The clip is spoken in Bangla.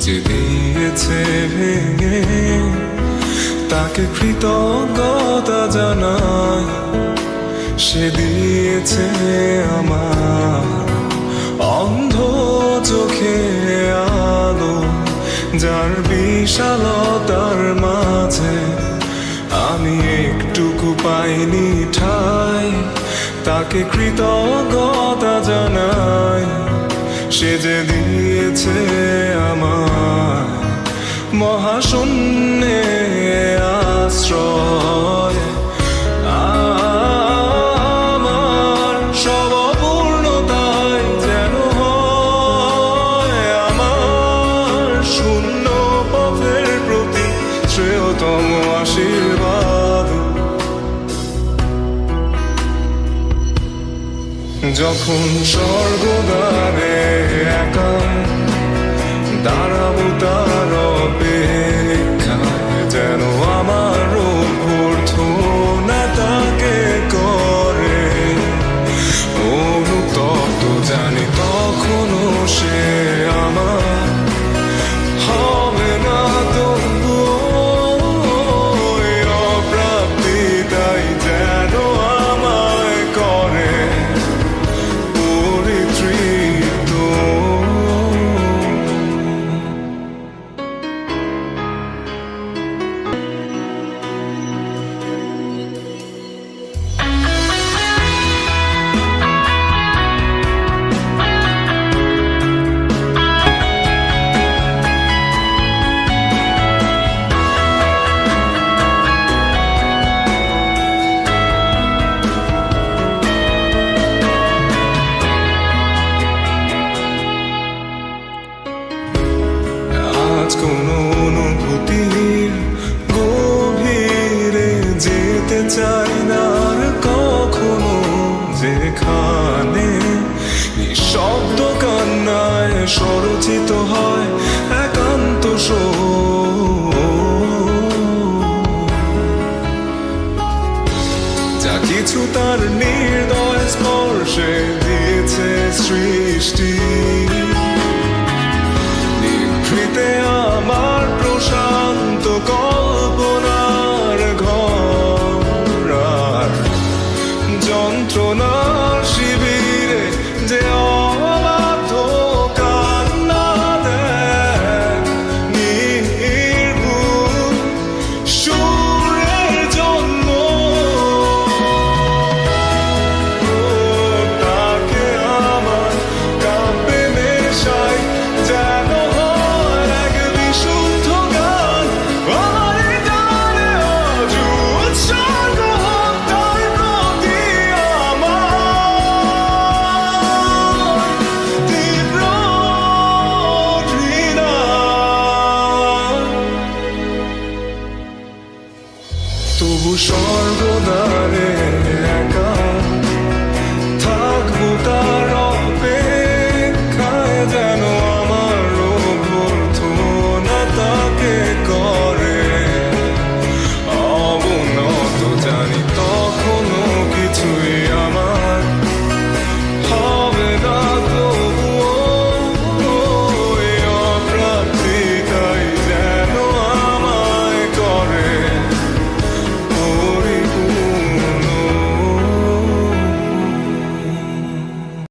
যে দিয়েছে ভেঙে তাকে কৃতজ্ঞতা জানাই। সে দিয়েছে আমার অন্ধ চোখে আলো, যার বিশালতার মাঝে আমি একটুকু পাইনি ঠাই। তাকে কৃতজ্ঞতা জানাই। সে যে দিয়েছে আমার মহাশূন্যে আশ্রয়। আমার সব অপূর্ণতায় যেন হয় আমার শূন্য পথের প্রতি শ্রেয়তম আশীর্বাদ। যখন স্বর্গদ্বারে একা দাঁড়াবো তার অপেক্ষায়, যেন আমার অভ্যর্থনা তাকে করে অনুতপ্ত। জানি তখনও সে আমার হবে না তবুও অপ্রাপ্তি, তাই যেন আমায় করে পরিতৃপ্ত। আজ কোনো অনুভূতির গভীরে যেতে চাই না আর কখনো, যেখানে নিঃশব্দ কান্নায় স্বরচিত হয়